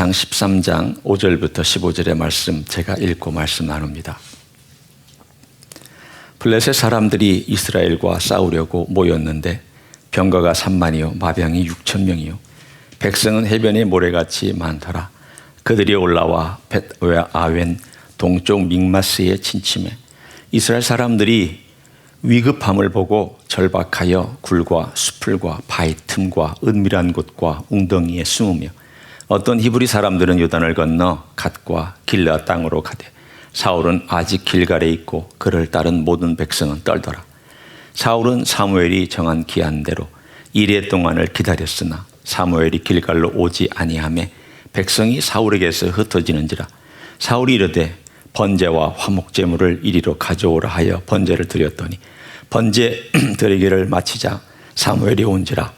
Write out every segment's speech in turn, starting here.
사무엘상 13장 5절부터 15절의 말씀 제가 읽고 말씀 나눕니다. 블레셋 사람들이 이스라엘과 싸우려고 모였는데 병거가 3만이요 마병이 6,000명이요 백성은 해변의 모래같이 많더라. 그들이 올라와 벳아웬 동쪽 믹마스에 침침해 이스라엘 사람들이 위급함을 보고 절박하여 굴과 수풀과 바위 틈과 은밀한 곳과 웅덩이에 숨으며 어떤 히브리 사람들은 요단을 건너 갓과 길라 땅으로 가되 사울은 아직 길갈에 있고 그를 따른 모든 백성은 떨더라. 사울은 사무엘이 정한 기한대로 이레 동안을 기다렸으나 사무엘이 길갈로 오지 아니하매 백성이 사울에게서 흩어지는지라. 사울이 이르되 번제와 화목제물을 이리로 가져오라 하여 번제를 드렸더니 번제 드리기를 마치자 사무엘이 온지라.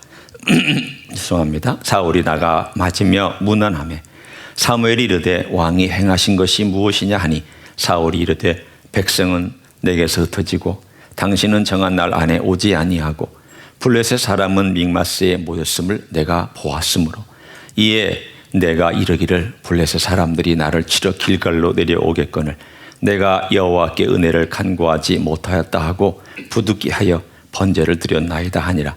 죄송합니다. 사울이 나가 맞으며 문안하매 사무엘이 이르되 왕이 행하신 것이 무엇이냐 하니 사울이 이르되 백성은 내게서 흩어지고 당신은 정한 날 안에 오지 아니하고 블레셋 사람은 믹마스에 모였음을 내가 보았으므로 이에 내가 이르기를 블레셋 사람들이 나를 치러 길갈로 내려오겠거늘 내가 여호와께 은혜를 간구하지 못하였다 하고 부득이하여 번제를 드렸나이다 하니라.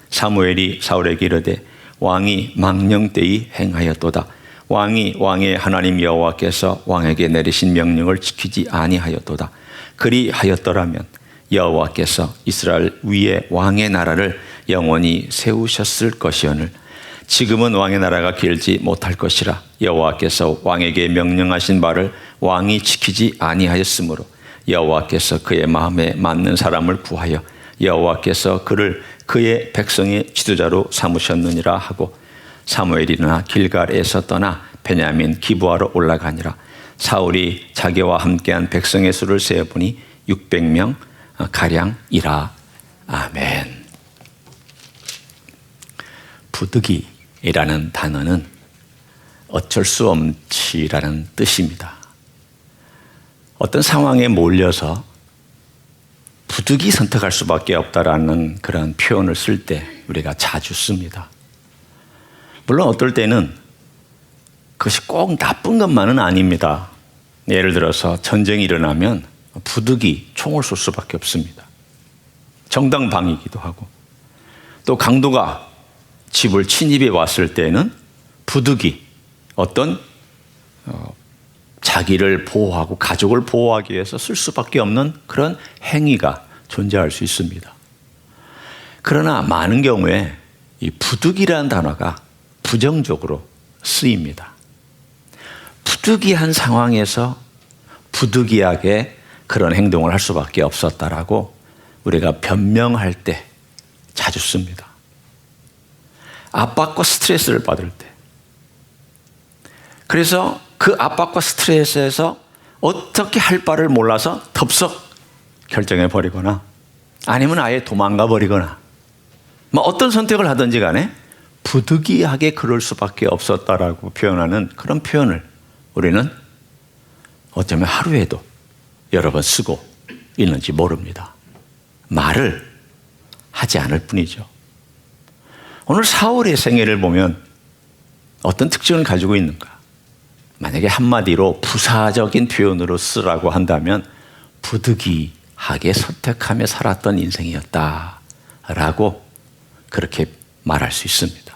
사무엘이 사울에게 이르되 왕이 망령되이 행하였도다. 왕이 왕의 하나님 여호와께서 왕에게 내리신 명령을 지키지 아니하였도다. 그리하였더라면 여호와께서 이스라엘 위에 왕의 나라를 영원히 세우셨을 것이오늘 지금은 왕의 나라가 길지 못할 것이라. 여호와께서 왕에게 명령하신 바를 왕이 지키지 아니하였으므로 여호와께서 그의 마음에 맞는 사람을 구하여 여호와께서 그를 그의 백성의 지도자로 삼으셨느니라 하고 사무엘이 일어나 길갈에서 떠나 베냐민 기브아로 올라가니라. 사울이 자기와 함께한 백성의 수를 세어보니 600명 가량이라. 아멘. 부득이라는 단어는 어쩔 수 없이라는 뜻입니다. 어떤 상황에 몰려서 부득이 선택할 수밖에 없다라는 그런 표현을 쓸 때 우리가 자주 씁니다. 물론 어떨 때는 그것이 꼭 나쁜 것만은 아닙니다. 예를 들어서 전쟁이 일어나면 부득이 총을 쏠 수밖에 없습니다. 정당방위이기도 하고 또 강도가 집을 침입해 왔을 때는 부득이 어떤 자기를 보호하고 가족을 보호하기 위해서 쓸 수밖에 없는 그런 행위가 존재할 수 있습니다. 그러나 많은 경우에 이 부득이라는 단어가 부정적으로 쓰입니다. 부득이한 상황에서 부득이하게 그런 행동을 할 수밖에 없었다라고 우리가 변명할 때 자주 씁니다. 압박과 스트레스를 받을 때. 그래서 그 압박과 스트레스에서 어떻게 할 바를 몰라서 덥석 결정해 버리거나 아니면 아예 도망가 버리거나 어떤 선택을 하든지 간에 부득이하게 그럴 수밖에 없었다라고 표현하는 그런 표현을 우리는 어쩌면 하루에도 여러 번 쓰고 있는지 모릅니다. 말을 하지 않을 뿐이죠. 오늘 사울의 생애를 보면 어떤 특징을 가지고 있는가? 만약에 한마디로 부사적인 표현으로 쓰라고 한다면 부득이하게 선택하며 살았던 인생이었다라고 그렇게 말할 수 있습니다.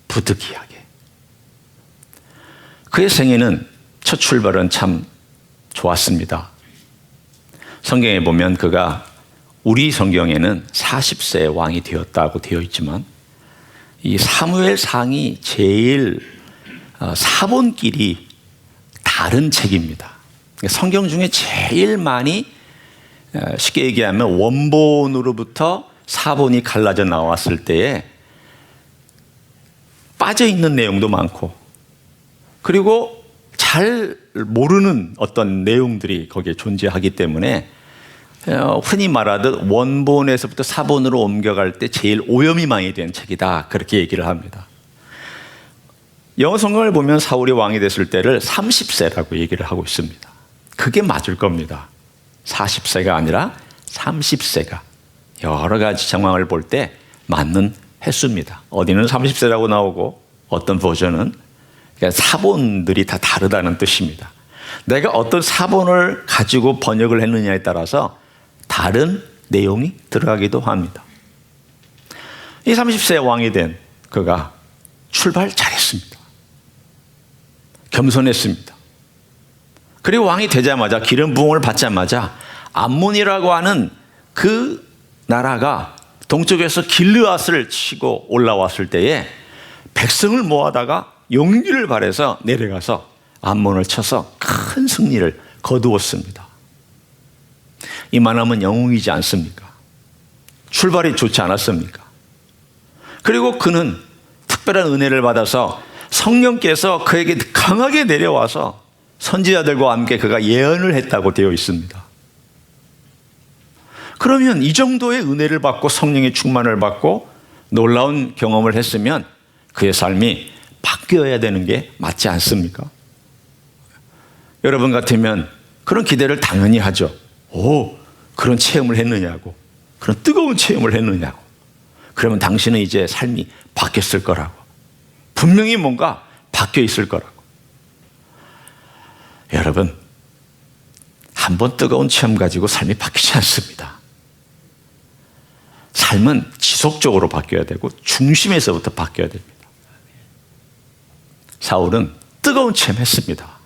부득이하게. 그의 생애는 첫 출발은 참 좋았습니다. 성경에 보면 그가 우리 성경에는 40세 왕이 되었다고 되어 있지만 이 사무엘상이 제일 사본끼리 다른 책입니다. 성경 중에 제일 많이 쉽게 얘기하면 원본으로부터 사본이 갈라져 나왔을 때에 빠져있는 내용도 많고 그리고 잘 모르는 어떤 내용들이 거기에 존재하기 때문에 흔히 말하듯 원본에서부터 사본으로 옮겨갈 때 제일 오염이 많이 된 책이다 그렇게 얘기를 합니다. 영어 성경을 보면 사울이 왕이 됐을 때를 30세라고 얘기를 하고 있습니다. 그게 맞을 겁니다. 40세가 아니라 30세가 여러 가지 정황을 볼 때 맞는 횟수입니다. 어디는 30세라고 나오고 어떤 버전은 그러니까 사본들이 다 다르다는 뜻입니다. 내가 어떤 사본을 가지고 번역을 했느냐에 따라서 다른 내용이 들어가기도 합니다. 이 30세 왕이 된 그가 출발 잘했습니다. 겸손했습니다. 그리고 왕이 되자마자 기름 부음을 받자마자 암몬이라고 하는 그 나라가 동쪽에서 길르앗을 치고 올라왔을 때에 백성을 모아다가 용기를 발해서 내려가서 암몬을 쳐서 큰 승리를 거두었습니다. 이만하면 영웅이지 않습니까? 출발이 좋지 않았습니까? 그리고 그는 특별한 은혜를 받아서 성령께서 그에게 강하게 내려와서 선지자들과 함께 그가 예언을 했다고 되어 있습니다. 그러면 이 정도의 은혜를 받고 성령의 충만을 받고 놀라운 경험을 했으면 그의 삶이 바뀌어야 되는 게 맞지 않습니까? 여러분 같으면 그런 기대를 당연히 하죠. 그런 체험을 했느냐고, 그런 뜨거운 체험을 했느냐고. 그러면 당신은 이제 삶이 바뀌었을 거라고, 분명히 뭔가 바뀌어 있을 거라고. 여러분, 한번 뜨거운 체험 가지고 삶이 바뀌지 않습니다. 삶은 지속적으로 바뀌어야 되고 중심에서부터 바뀌어야 됩니다. 사울은 뜨거운 체험했습니다.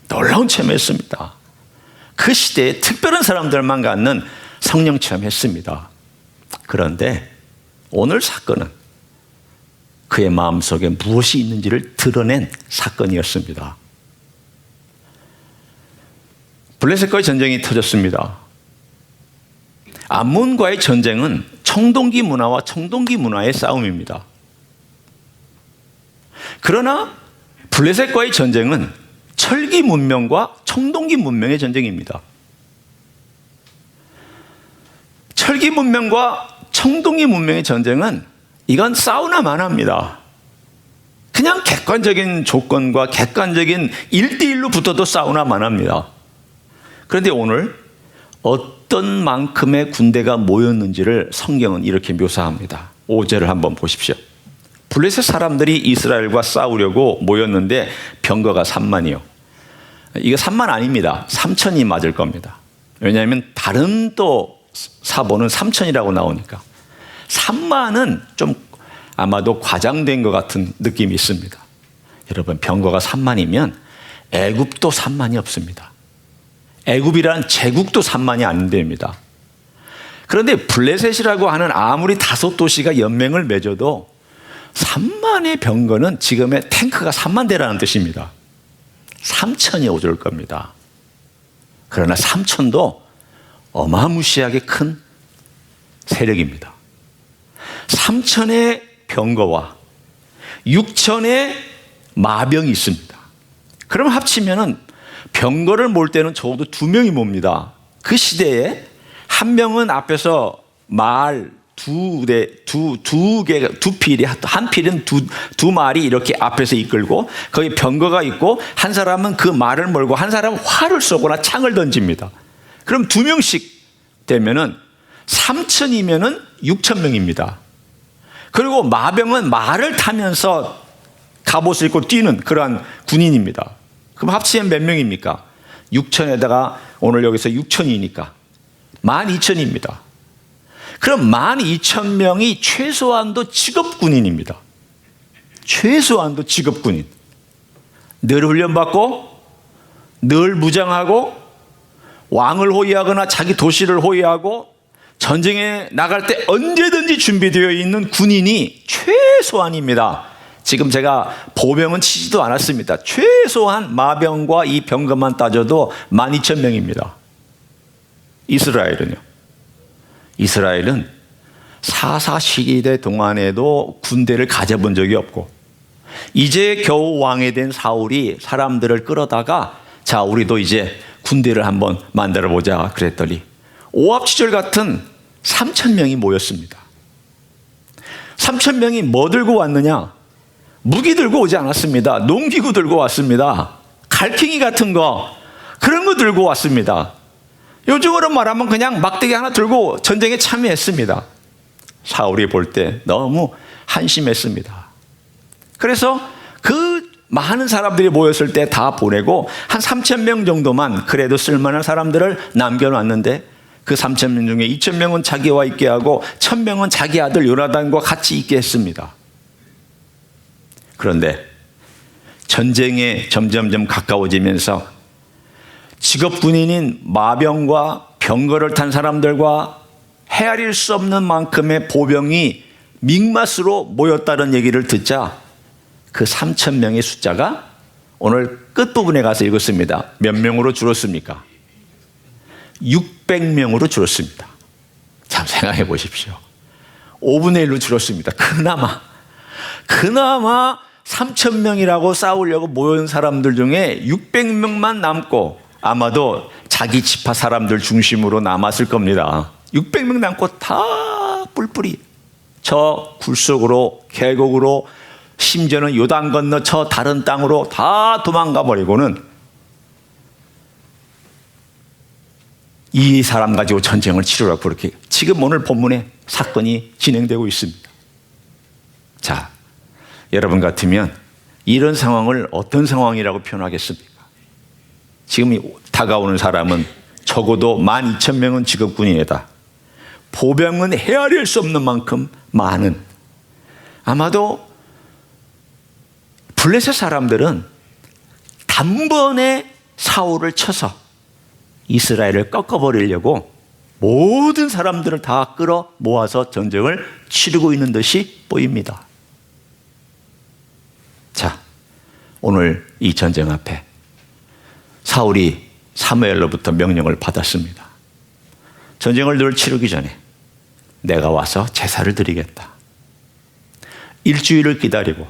놀라운 체험했습니다. 그 시대에 특별한 사람들만 갖는 성령 체험했습니다. 그런데 오늘 사건은 그의 마음속에 무엇이 있는지를 드러낸 사건이었습니다. 블레셋과의 전쟁이 터졌습니다. 암몬과의 전쟁은 청동기 문화와 청동기 문화의 싸움입니다. 그러나 블레셋과의 전쟁은 철기 문명과 청동기 문명의 전쟁입니다. 철기 문명과 청동기 문명의 전쟁은 이건 싸우나만 합니다. 그냥 객관적인 조건과 객관적인 1대1로 붙어도 싸우나만 합니다. 그런데 오늘 어떤 만큼의 군대가 모였는지를 성경은 이렇게 묘사합니다. 5절을 한번 보십시오. 블레셋 사람들이 이스라엘과 싸우려고 모였는데 병거가 3만이요. 이거 3만 아닙니다. 3천이 맞을 겁니다. 왜냐하면 다른 또 사본은 3천이라고 나오니까. 3만은 좀 아마도 과장된 것 같은 느낌이 있습니다. 여러분, 병거가 3만이면 애굽도 3만이 없습니다. 애굽이란 제국도 3만이 안 됩니다. 그런데 블레셋이라고 하는 아무리 5도시가 연맹을 맺어도 3만의 병거는 지금의 탱크가 3만 대라는 뜻입니다. 3천이 오줄 겁니다. 그러나 3천도 어마무시하게 큰 세력입니다. 3천의 병거와 6천의 마병이 있습니다. 그럼 합치면은 병거를 몰 때는 적어도 2명이 몹니다. 그 시대에 한 명은 앞에서 말 두 필이, 한 필은 두 말이 이렇게 앞에서 이끌고 거기 병거가 있고 한 사람은 그 말을 몰고 한 사람은 활을 쏘거나 창을 던집니다. 그럼 2명씩 되면은 3천이면은 6천 명입니다. 그리고 마병은 말을 타면서 갑옷을 입고 뛰는 그러한 군인입니다. 그럼 합치면 몇 명입니까? 6천에다가 오늘 여기서 6천이니까 12,000입니다. 그럼 12,000명이 최소한도 직업군인입니다. 최소한도 직업군인. 늘 훈련받고 늘 무장하고 왕을 호위하거나 자기 도시를 호위하고 전쟁에 나갈 때 언제든지 준비되어 있는 군인이 최소한입니다. 지금 제가 보병은 치지도 않았습니다. 최소한 마병과 이 병거만 따져도 12,000명입니다. 이스라엘은 사사 시대 동안에도 군대를 가져본 적이 없고 이제 겨우 왕이 된 사울이 사람들을 끌어다가 자, 우리도 이제 군대를 한번 만들어 보자 그랬더니 오합지졸 같은 3,000명이 모였습니다. 3,000명이 뭐 들고 왔느냐? 무기 들고 오지 않았습니다. 농기구 들고 왔습니다. 갈퀴기 같은 거, 그런 거 들고 왔습니다. 요즘으로 말하면 그냥 막대기 하나 들고 전쟁에 참여했습니다. 사울이 볼 때 너무 한심했습니다. 그래서 그 많은 사람들이 모였을 때 다 보내고 한 3,000명 정도만 그래도 쓸만한 사람들을 남겨놨는데 그 3,000명 중에 2,000명은 자기와 있게 하고 1,000명은 자기 아들 요나단과 같이 있게 했습니다. 그런데 전쟁에 점점점 가까워지면서 직업 군인인 마병과 병거를 탄 사람들과 헤아릴 수 없는 만큼의 보병이 믹맛으로 모였다는 얘기를 듣자 그 3,000명의 숫자가 오늘 끝부분에 가서 읽었습니다. 몇 명으로 줄었습니까? 600명으로 줄었습니다. 참 생각해 보십시오. 5분의 1로 줄었습니다. 그나마 3,000명이라고 싸우려고 모인 사람들 중에 600명만 남고 아마도 자기 지파 사람들 중심으로 남았을 겁니다. 600명 남고 다 뿔뿔이 저 굴속으로 계곡으로 심지어는 요단 건너 저 다른 땅으로 다 도망가 버리고는 이 사람 가지고 전쟁을 치르라고 그렇게 지금 오늘 본문에 사건이 진행되고 있습니다. 자, 여러분 같으면 이런 상황을 어떤 상황이라고 표현하겠습니까? 지금 다가오는 사람은 적어도 12,000명은 직업군인이다. 보병은 헤아릴 수 없는 만큼 많은, 아마도 블레셋 사람들은 단번에 사울을 쳐서 이스라엘을 꺾어버리려고 모든 사람들을 다 끌어 모아서 전쟁을 치르고 있는 듯이 보입니다. 자, 오늘 이 전쟁 앞에 사울이 사무엘로부터 명령을 받았습니다. 전쟁을 늘 치르기 전에 내가 와서 제사를 드리겠다. 일주일을 기다리고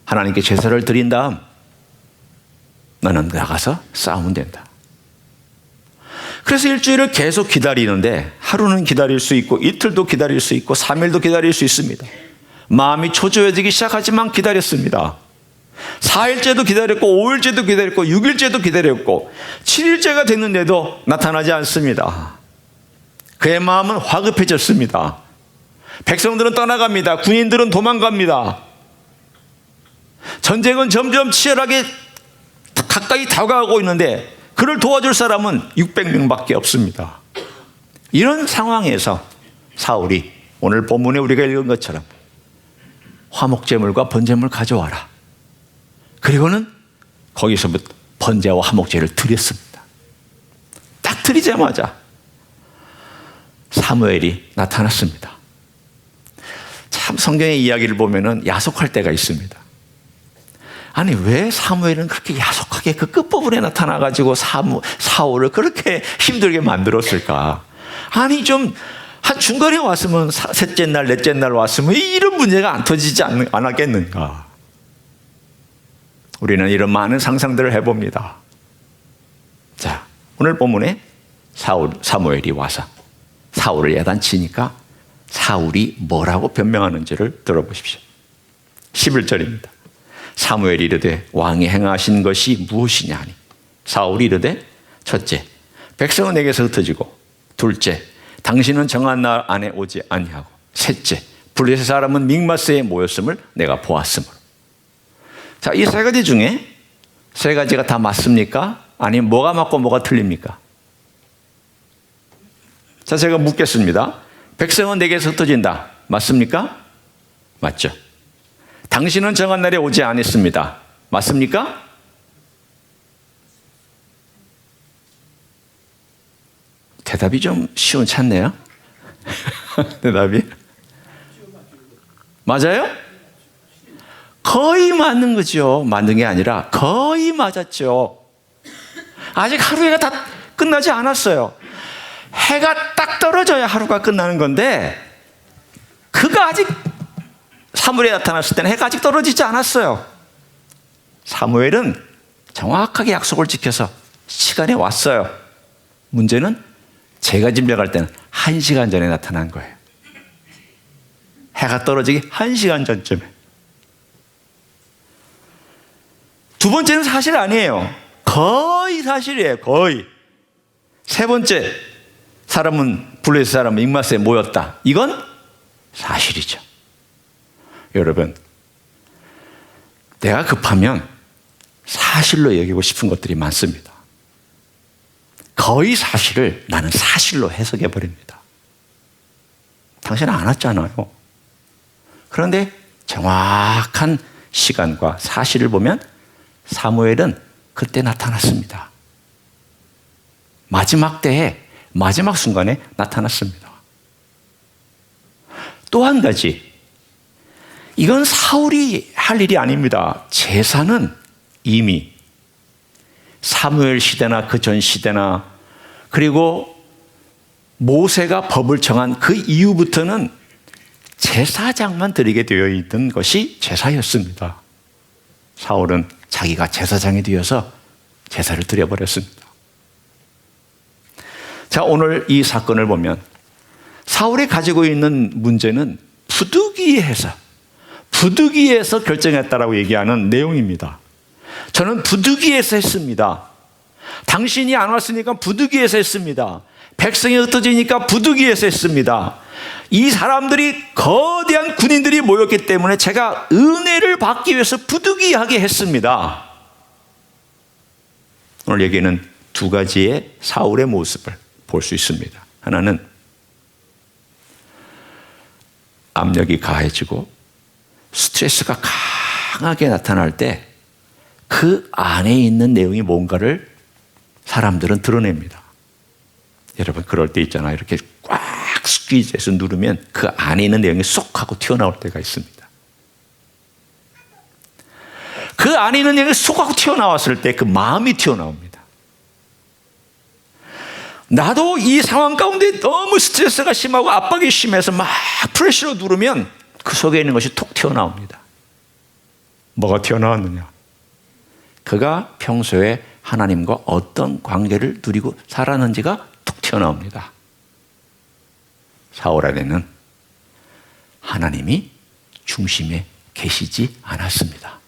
하나님께 제사를 드린 다음 너는 나가서 싸우면 된다. 그래서 일주일을 계속 기다리는데 하루는 기다릴 수 있고 이틀도 기다릴 수 있고 3일도 기다릴 수 있습니다. 마음이 초조해지기 시작하지만 기다렸습니다. 4일째도 기다렸고 5일째도 기다렸고 6일째도 기다렸고 7일째가 됐는데도 나타나지 않습니다. 그의 마음은 화급해졌습니다. 백성들은 떠나갑니다. 군인들은 도망갑니다. 전쟁은 점점 치열하게 가까이 다가오고 있는데 그를 도와줄 사람은 600명밖에 없습니다. 이런 상황에서 사울이 오늘 본문에 우리가 읽은 것처럼 화목제물과 번제물 가져와라. 그리고는 거기서부터 번제와 화목제를 드렸습니다. 딱 드리자마자 사무엘이 나타났습니다. 참 성경의 이야기를 보면은 야속할 때가 있습니다. 아니 왜 사무엘은 그렇게 야속하게 그 끝부분에 나타나가지고 사울을 그렇게 힘들게 만들었을까? 아니 좀 한 중간에 왔으면 셋째 날 넷째 날 왔으면 이런 문제가 안 터지지 않았겠는가? 우리는 이런 많은 상상들을 해봅니다. 자, 오늘 본문에 사무엘이 와서 사울을 야단치니까 사울이 뭐라고 변명하는지를 들어보십시오. 11절입니다. 사무엘이 이르되 왕이 행하신 것이 무엇이냐 하니 사울이 이르되 첫째 백성은 내게서 흩어지고 둘째 당신은 정한 날 안에 오지 아니하고 셋째 블레셋 사람은 믹마스에 모였음을 내가 보았으므로. 자, 이 세 가지 중에 세 가지가 다 맞습니까? 아니면 뭐가 맞고 뭐가 틀립니까? 자, 제가 묻겠습니다. 백성은 내게서 흩어진다. 맞습니까? 맞죠. 당신은 정한 날에 오지 않았습니다. 맞습니까? 대답이 좀 시원찮네요. 대답이 맞아요? 거의 맞는 거죠. 맞는 게 아니라 거의 맞았죠. 아직 하루가 다 끝나지 않았어요. 해가 딱 떨어져야 하루가 끝나는 건데 그가 아직 사무엘에 나타났을 때는 해가 아직 떨어지지 않았어요. 사무엘은 정확하게 약속을 지켜서 시간에 왔어요. 문제는 제가 짐작할 때는 1시간 전에 나타난 거예요. 해가 떨어지기 1시간 전쯤에. 두 번째는 사실 아니에요. 거의 사실이에요. 거의. 세 번째, 블레셋 사람은 믹마스에 모였다. 이건 사실이죠. 여러분, 내가 급하면 사실로 여기고 싶은 것들이 많습니다. 거의 사실을 나는 사실로 해석해 버립니다. 당신은 안 왔잖아요. 그런데 정확한 시간과 사실을 보면 사무엘은 그때 나타났습니다. 마지막 때에 마지막 순간에 나타났습니다. 또 한 가지, 이건 사울이 할 일이 아닙니다. 제사는 이미 사무엘 시대나 그 전 시대나 그리고 모세가 법을 정한 그 이후부터는 제사장만 드리게 되어 있던 것이 제사였습니다. 사울은 자기가 제사장이 되어서 제사를 드려버렸습니다. 자, 오늘 이 사건을 보면 사울이 가지고 있는 문제는 부득이해서 결정했다라고 얘기하는 내용입니다. 저는 부득이해서 했습니다. 당신이 안 왔으니까 부득이해서 했습니다. 백성이 흩어지니까 부득이해서 했습니다. 이 사람들이 거대한 군인들이 모였기 때문에 제가 은혜를 받기 위해서 부득이하게 했습니다. 오늘 여기에는 두 가지의 사울의 모습을 볼 수 있습니다. 하나는 압력이 가해지고 스트레스가 강하게 나타날 때 그 안에 있는 내용이 뭔가를 사람들은 드러냅니다. 여러분 그럴 때 있잖아요. 이렇게 꽉 스퀴즈해서 누르면 그 안에 있는 내용이 쏙 하고 튀어나올 때가 있습니다. 그 안에 있는 내용이 쏙 하고 튀어나왔을 때 그 마음이 튀어나옵니다. 나도 이 상황 가운데 너무 스트레스가 심하고 압박이 심해서 막 프레셔로 누르면 그 속에 있는 것이 톡 튀어나옵니다. 뭐가 튀어나왔느냐? 그가 평소에 하나님과 어떤 관계를 누리고 살았는지가 톡 튀어나옵니다. 사울 안에는 하나님이 중심에 계시지 않았습니다.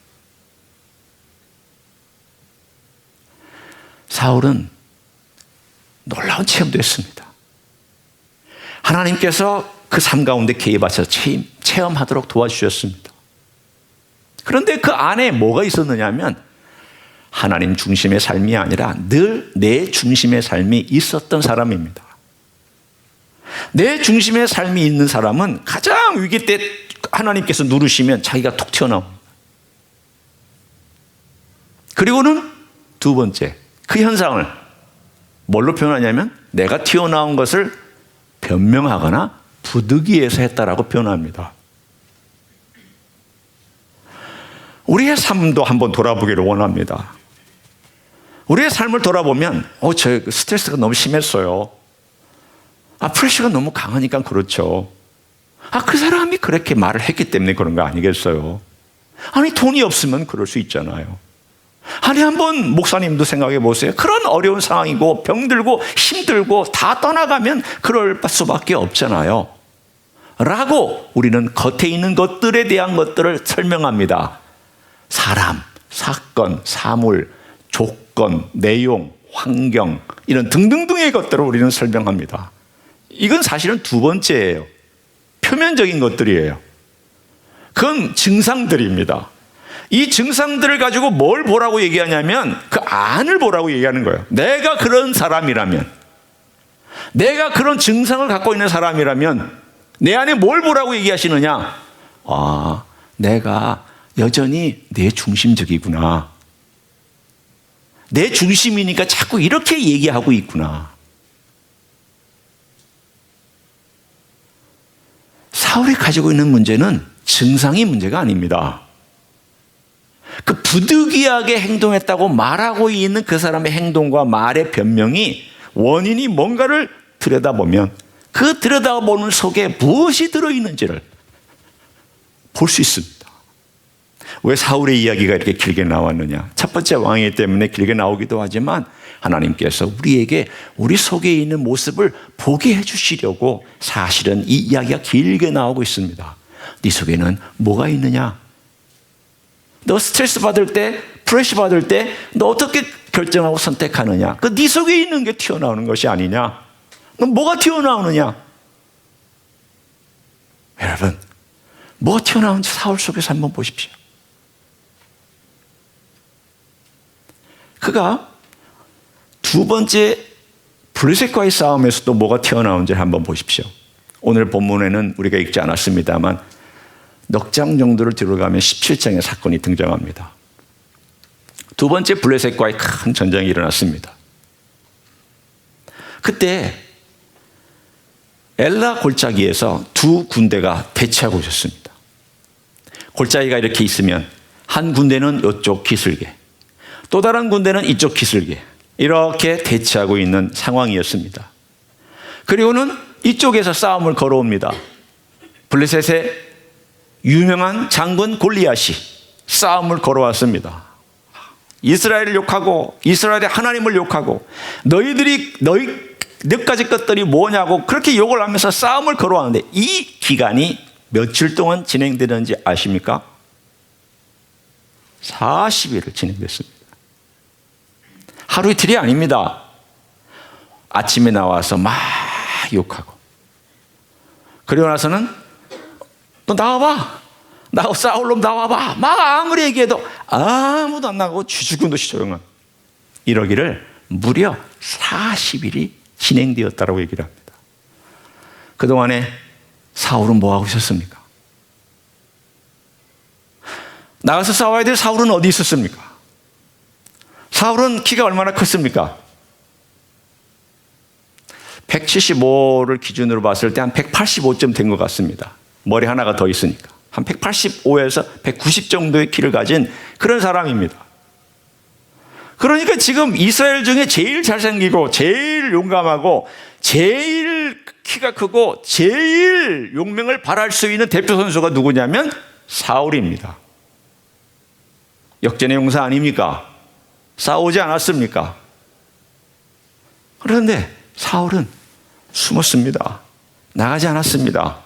사울은 놀라운 체험도 했습니다. 하나님께서 그 삶 가운데 개입하셔서 체험하도록 도와주셨습니다. 그런데 그 안에 뭐가 있었느냐 하면 하나님 중심의 삶이 아니라 늘 내 중심의 삶이 있었던 사람입니다. 내 중심의 삶이 있는 사람은 가장 위기 때 하나님께서 누르시면 자기가 톡 튀어나옵니다. 그리고는 두 번째, 그 현상을 뭘로 표현하냐면 내가 튀어나온 것을 변명하거나 부득이해서 했다라고 표현합니다. 우리의 삶도 한번 돌아보기를 원합니다. 우리의 삶을 돌아보면 저 스트레스가 너무 심했어요. 프레셔가 너무 강하니까 그렇죠. 그 사람이 그렇게 말을 했기 때문에 그런 거 아니겠어요? 아니 돈이 없으면 그럴 수 있잖아요. 아니 한번 목사님도 생각해 보세요. 그런 어려운 상황이고 병들고 힘들고 다 떠나가면 그럴 수밖에 없잖아요. 라고 우리는 겉에 있는 것들에 대한 것들을 설명합니다. 사람, 사건, 사물, 조건, 내용, 환경 이런 등등등의 것들을 우리는 설명합니다. 이건 사실은 두 번째예요. 표면적인 것들이에요. 그건 증상들입니다. 이 증상들을 가지고 뭘 보라고 얘기하냐면 그 안을 보라고 얘기하는 거예요. 내가 그런 사람이라면, 내가 그런 증상을 갖고 있는 사람이라면 내 안에 뭘 보라고 얘기하시느냐? 내가 여전히 내 중심적이구나. 내 중심이니까 자꾸 이렇게 얘기하고 있구나. 사울이 가지고 있는 문제는 증상이 문제가 아닙니다. 그 부득이하게 행동했다고 말하고 있는 그 사람의 행동과 말의 변명이 원인이 뭔가를 들여다보면 그 들여다보는 속에 무엇이 들어있는지를 볼 수 있습니다. 왜 사울의 이야기가 이렇게 길게 나왔느냐? 첫 번째 왕이기 때문에 길게 나오기도 하지만 하나님께서 우리에게 우리 속에 있는 모습을 보게 해주시려고 사실은 이 이야기가 길게 나오고 있습니다. 네 속에는 뭐가 있느냐? 너 스트레스 받을 때, 프레셔 받을 때 너 어떻게 결정하고 선택하느냐? 그 네 속에 있는 게 튀어나오는 것이 아니냐? 너 뭐가 튀어나오느냐? 여러분, 뭐가 튀어나오는지 사울 속에서 한번 보십시오. 그가 두 번째 블레셋과의 싸움에서도 뭐가 튀어나온지 한번 보십시오. 오늘 본문에는 우리가 읽지 않았습니다만 넉 장 정도를 들어가면 17장의 사건이 등장합니다. 두 번째 블레셋과의 큰 전쟁이 일어났습니다. 그때 엘라 골짜기에서 두 군대가 대치하고 있었습니다. 골짜기가 이렇게 있으면 한 군대는 이쪽 기슭에, 또 다른 군대는 이쪽 기슭에 이렇게 대치하고 있는 상황이었습니다. 그리고는 이쪽에서 싸움을 걸어옵니다. 블레셋의 유명한 장군 골리앗이 싸움을 걸어왔습니다. 이스라엘을 욕하고 이스라엘의 하나님을 욕하고 몇 가지 것들이 뭐냐고 그렇게 욕을 하면서 싸움을 걸어왔는데 이 기간이 며칠 동안 진행되는지 아십니까? 40일을 진행됐습니다. 하루 이틀이 아닙니다. 아침에 나와서 막 욕하고 그리고 나서는 또 나와봐, 싸울 놈 나와봐, 막 아무리 얘기해도 아무도 안 나가고 죽은 듯이 조용한, 이러기를 무려 40일이 진행되었다고 얘기를 합니다. 그동안에 사울은 뭐하고 있었습니까? 나가서 싸워야 될 사울은 어디 있었습니까? 사울은 키가 얼마나 컸습니까? 175를 기준으로 봤을 때 한 185점 된 것 같습니다. 머리 하나가 더 있으니까. 한 185에서 190 정도의 키를 가진 그런 사람입니다. 그러니까 지금 이스라엘 중에 제일 잘생기고 제일 용감하고 제일 키가 크고 제일 용맹을 발할 수 있는 대표 선수가 누구냐면 사울입니다. 역전의 용사 아닙니까? 싸우지 않았습니까? 그런데 사울은 숨었습니다. 나가지 않았습니다.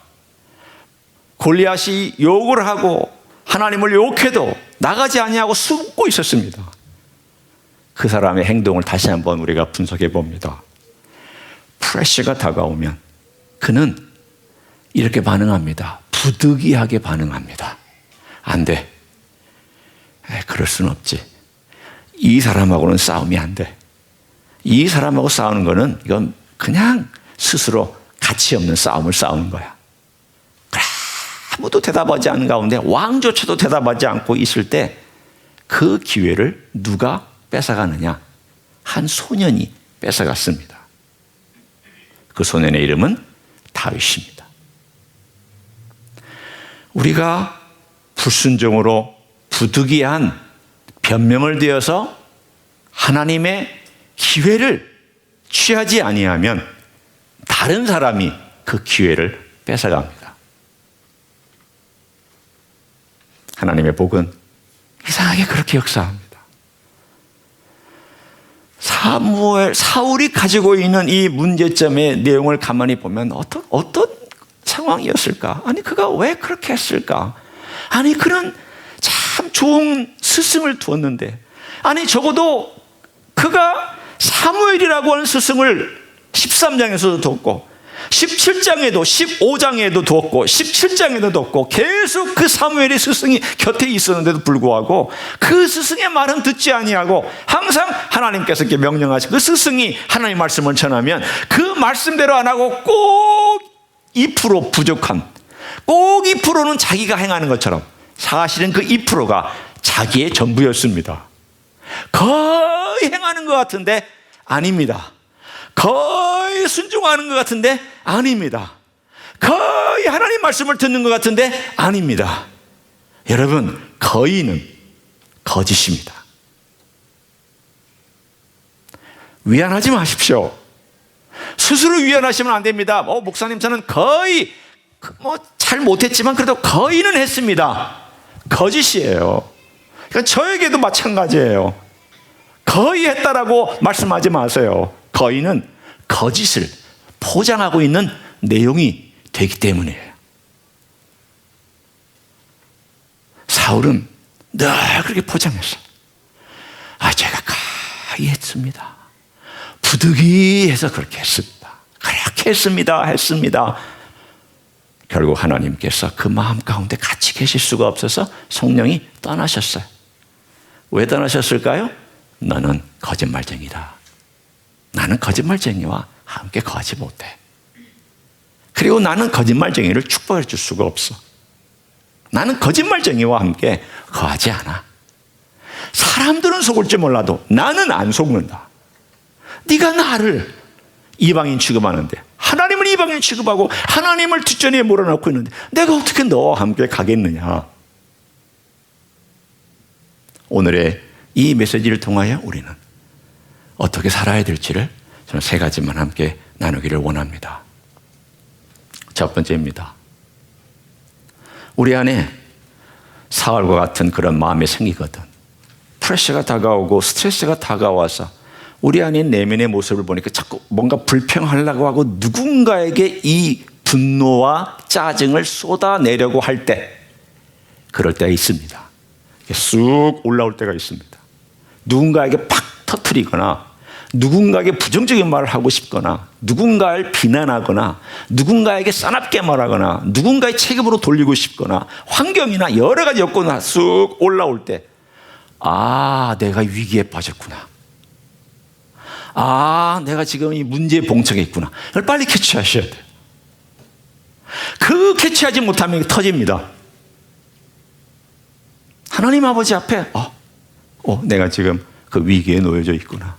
골리앗이 욕을 하고 하나님을 욕해도 나가지 아니하고 숨고 있었습니다. 그 사람의 행동을 다시 한번 우리가 분석해 봅니다. 프레셔가 다가오면 그는 이렇게 반응합니다. 부득이하게 반응합니다. 안 돼. 그럴 수는 없지. 이 사람하고는 싸움이 안 돼. 이 사람하고 싸우는 거는 이건 그냥 스스로 가치 없는 싸움을 싸우는 거야. 아무도 대답하지 않는 가운데 왕조차도 대답하지 않고 있을 때 그 기회를 누가 뺏어가느냐? 한 소년이 뺏어갔습니다. 그 소년의 이름은 다윗입니다. 우리가 불순종으로 부득이한 변명을 되어서 하나님의 기회를 취하지 아니하면 다른 사람이 그 기회를 뺏어갑니다. 하나님의 복은 이상하게 그렇게 역사합니다. 사울이 가지고 있는 이 문제점의 내용을 가만히 보면 어떤 상황이었을까? 아니 그가 왜 그렇게 했을까? 아니 그런 참 좋은 스승을 두었는데, 아니 적어도 그가 사무엘이라고 하는 스승을 13장에서도 뒀고 17장에도 15장에도 두었고 17장에도 뒀고 계속 그 사무엘의 스승이 곁에 있었는데도 불구하고 그 스승의 말은 듣지 아니하고 항상 하나님께서 이렇게 명령하신 그 스승이 하나님의 말씀을 전하면 그 말씀대로 안 하고 꼭 2% 부족한, 꼭 2%는 자기가 행하는 것처럼 사실은 그 2%가 자기의 전부였습니다. 거의 행하는 것 같은데 아닙니다. 거의 순종하는 것 같은데 아닙니다. 거의 하나님 말씀을 듣는 것 같은데 아닙니다. 여러분, 거의는 거짓입니다. 위안하지 마십시오. 스스로 위안하시면 안 됩니다. 목사님 저는 거의 잘 못했지만 그래도 거의는 했습니다. 거짓이에요. 그러니까 저에게도 마찬가지예요. 거의 했다라고 말씀하지 마세요. 거의는 거짓을 포장하고 있는 내용이 되기 때문이에요. 사울은 늘 그렇게 포장했어요. 제가 거의 했습니다. 부득이해서 그렇게 했습니다. 그렇게 했습니다. 결국 하나님께서 그 마음 가운데 같이 계실 수가 없어서 성령이 떠나셨어요. 왜 떠나셨을까요? 너는 거짓말쟁이다. 나는 거짓말쟁이와 함께 거하지 못해. 그리고 나는 거짓말쟁이를 축복해 줄 수가 없어. 나는 거짓말쟁이와 함께 거하지 않아. 사람들은 속을지 몰라도 나는 안 속는다. 네가 나를 이방인 취급하는데 하나님을 이방인 취급하고 하나님을 뒷전에 몰아넣고 있는데 내가 어떻게 너와 함께 가겠느냐. 오늘의 이 메시지를 통하여 우리는 어떻게 살아야 될지를 저는 세 가지만 함께 나누기를 원합니다. 첫 번째입니다. 우리 안에 사울과 같은 그런 마음이 생기거든. 프레셔가 다가오고 스트레스가 다가와서 우리 안에 내면의 모습을 보니까 자꾸 뭔가 불평하려고 하고 누군가에게 이 분노와 짜증을 쏟아내려고 할 때, 그럴 때가 있습니다. 쑥 올라올 때가 있습니다. 누군가에게 팍 터뜨리거나 누군가에게 부정적인 말을 하고 싶거나 누군가를 비난하거나 누군가에게 싸납게 말하거나 누군가의 책임으로 돌리고 싶거나 환경이나 여러 가지 여건이 쑥 올라올 때, 아, 내가 위기에 빠졌구나. 아, 내가 지금 이 문제에 봉착해 있구나. 이걸 빨리 캐치하셔야 돼요. 그 캐치하지 못하면 터집니다. 하나님 아버지 앞에 내가 지금 그 위기에 놓여져 있구나.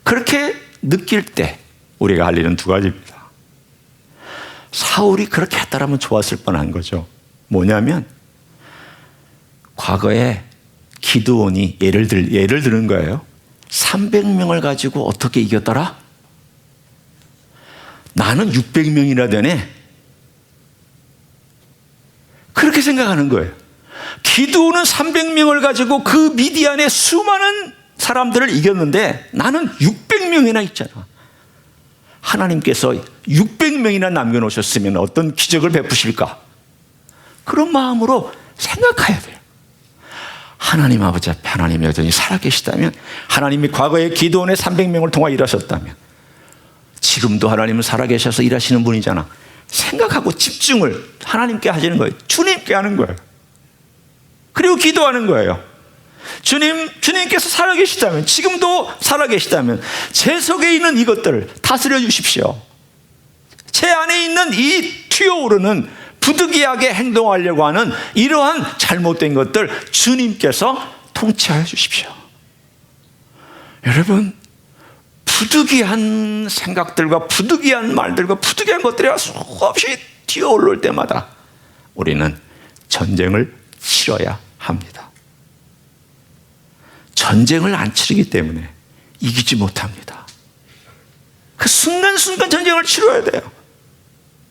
그렇게 느낄 때 우리가 할 일은 두 가지입니다. 사울이 그렇게 했다라면 좋았을 뻔한 거죠. 뭐냐면 과거에 기드온이 예를 드는 거예요. 300명을 가지고 어떻게 이겼더라? 나는 600명이나 되네. 그렇게 생각하는 거예요. 기드온은 300명을 가지고 그 미디안의 수많은 사람들을 이겼는데 나는 600명이나 있잖아. 하나님께서 600명이나 남겨놓으셨으면 어떤 기적을 베푸실까? 그런 마음으로 생각해야 돼요. 하나님 아버지 앞에 하나님이 여전히 살아계시다면, 하나님이 과거에 기드온의 300명을 통해 일하셨다면 지금도 하나님은 살아계셔서 일하시는 분이잖아. 생각하고 집중을 하나님께 하시는 거예요. 주님께 하는 거예요. 그리고 기도하는 거예요. 주님께서 살아계시다면, 지금도 살아계시다면 제 속에 있는 이것들을 다스려 주십시오. 제 안에 있는 이 튀어오르는 부득이하게 행동하려고 하는 이러한 잘못된 것들 주님께서 통치하여 주십시오. 여러분, 부득이한 생각들과 부득이한 말들과 부득이한 것들이 수없이 튀어올릴 때마다 우리는 전쟁을 치러야 합니다. 전쟁을 안 치르기 때문에 이기지 못합니다. 그 순간순간 전쟁을 치러야 돼요.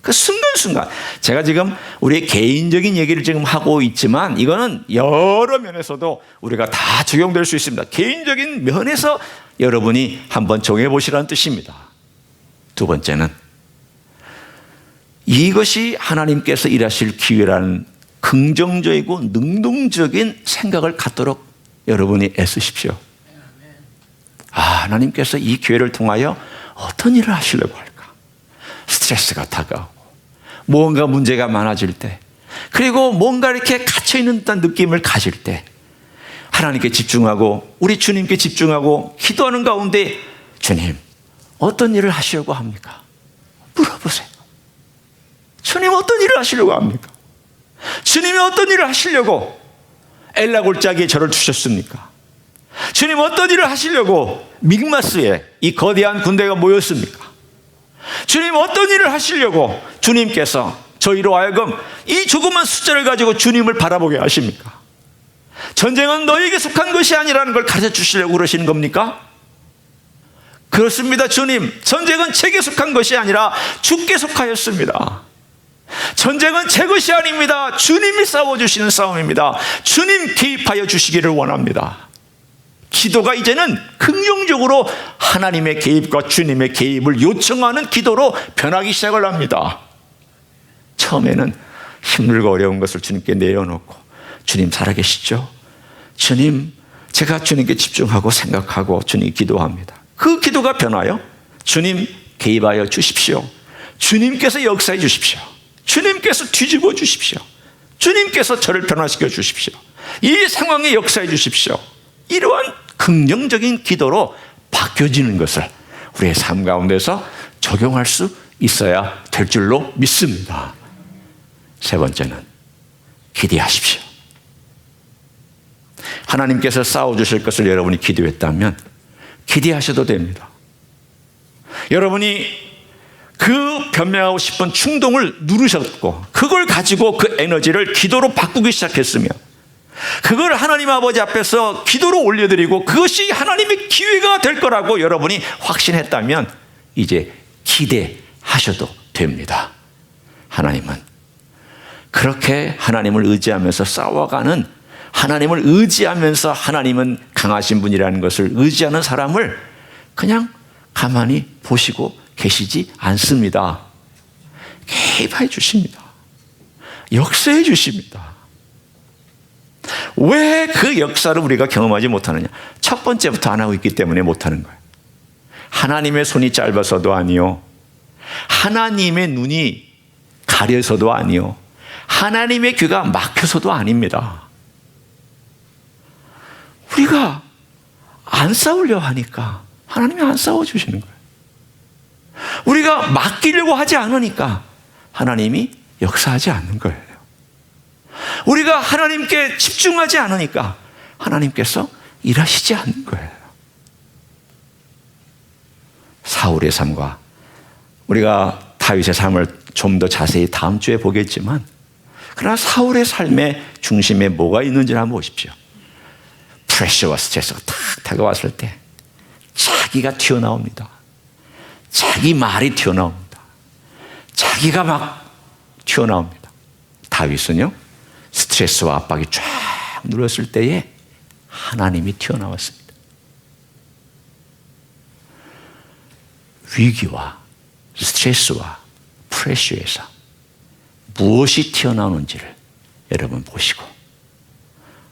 그 순간순간. 제가 지금 우리의 개인적인 얘기를 지금 하고 있지만 이거는 여러 면에서도 우리가 다 적용될 수 있습니다. 개인적인 면에서 여러분이 한번 정해 보시라는 뜻입니다. 두 번째는 이것이 하나님께서 일하실 기회라는 긍정적이고 능동적인 생각을 갖도록 여러분이 애쓰십시오. 하나님께서 이 기회를 통하여 어떤 일을 하시려고 할까? 스트레스가 다가오고 뭔가 문제가 많아질 때, 그리고 뭔가 이렇게 갇혀있는 듯한 느낌을 가질 때 하나님께 집중하고 우리 주님께 집중하고 기도하는 가운데 주님, 어떤 일을 하시려고 합니까? 물어보세요. 주님, 어떤 일을 하시려고 합니까? 주님이 어떤 일을 하시려고 엘라 골짜기에 저를 두셨습니까? 주님, 어떤 일을 하시려고 믹마스에 이 거대한 군대가 모였습니까? 주님, 어떤 일을 하시려고 주님께서 저희로 하여금 이 조그만 숫자를 가지고 주님을 바라보게 하십니까? 전쟁은 너에게 속한 것이 아니라는 걸 가르쳐 주시려고 그러시는 겁니까? 그렇습니다. 주님, 전쟁은 제게 속한 것이 아니라 주께 속하였습니다. 전쟁은 제 것이 아닙니다. 주님이 싸워주시는 싸움입니다. 주님 개입하여 주시기를 원합니다. 기도가 이제는 긍정적으로 하나님의 개입과 주님의 개입을 요청하는 기도로 변하기 시작을 합니다. 처음에는 힘들고 어려운 것을 주님께 내려놓고, 주님 살아계시죠? 주님, 제가 주님께 집중하고 생각하고 주님 기도합니다. 그 기도가 변하여 주님 개입하여 주십시오. 주님께서 역사해 주십시오. 주님께서 뒤집어 주십시오. 주님께서 저를 변화시켜 주십시오. 이 상황에 역사해 주십시오. 이러한 긍정적인 기도로 바뀌어지는 것을 우리의 삶 가운데서 적용할 수 있어야 될 줄로 믿습니다. 세 번째는 기대하십시오. 하나님께서 싸워주실 것을 여러분이 기도했다면 기대하셔도 됩니다. 여러분이 그 변명하고 싶은 충동을 누르셨고 그걸 가지고 그 에너지를 기도로 바꾸기 시작했으며 그걸 하나님 아버지 앞에서 기도로 올려드리고 그것이 하나님의 기회가 될 거라고 여러분이 확신했다면 이제 기대하셔도 됩니다. 하나님은 그렇게 하나님을 의지하면서 싸워가는, 하나님을 의지하면서 하나님은 강하신 분이라는 것을 의지하는 사람을 그냥 가만히 보시고 계시지 않습니다. 개입해 주십니다. 역사해 주십니다. 왜 그 역사를 우리가 경험하지 못하느냐? 첫 번째부터 안 하고 있기 때문에 못하는 거예요. 하나님의 손이 짧아서도 아니요, 하나님의 눈이 가려서도 아니요, 하나님의 귀가 막혀서도 아닙니다. 우리가 안 싸우려 하니까 하나님이 안 싸워주시는 거예요. 우리가 맡기려고 하지 않으니까 하나님이 역사하지 않는 거예요. 우리가 하나님께 집중하지 않으니까 하나님께서 일하시지 않는 거예요. 사울의 삶과 우리가 다윗의 삶을 좀 더 자세히 다음 주에 보겠지만, 그러나 사울의 삶의 중심에 뭐가 있는지를 한번 보십시오. 프레셔와 스트레스가 탁 다가왔을 때 자기가 튀어나옵니다. 자기 말이 튀어나옵니다. 자기가 막 튀어나옵니다. 다윗은요, 스트레스와 압박이 쫙 눌렀을 때에 하나님이 튀어나왔습니다. 위기와 스트레스와 프레셔에서 무엇이 튀어나오는지를 여러분 보시고,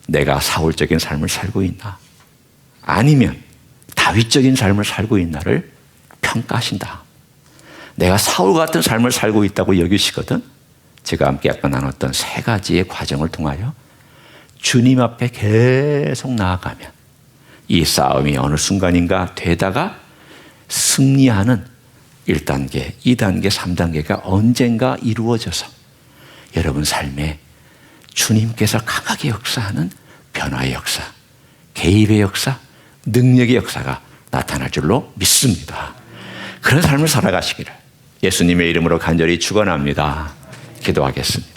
내가 사울적인 삶을 살고 있나 아니면 다윗적인 삶을 살고 있나를 평가하신다. 내가 사울 같은 삶을 살고 있다고 여기시거든 제가 함께 아까 나눴던 세 가지의 과정을 통하여 주님 앞에 계속 나아가면 이 싸움이 어느 순간인가 되다가 승리하는 1단계, 2단계, 3단계가 언젠가 이루어져서 여러분 삶에 주님께서 강하게 역사하는 변화의 역사, 개입의 역사, 능력의 역사가 나타날 줄로 믿습니다. 그런 삶을 살아가시기를 예수님의 이름으로 간절히 축원합니다. 기도하겠습니다.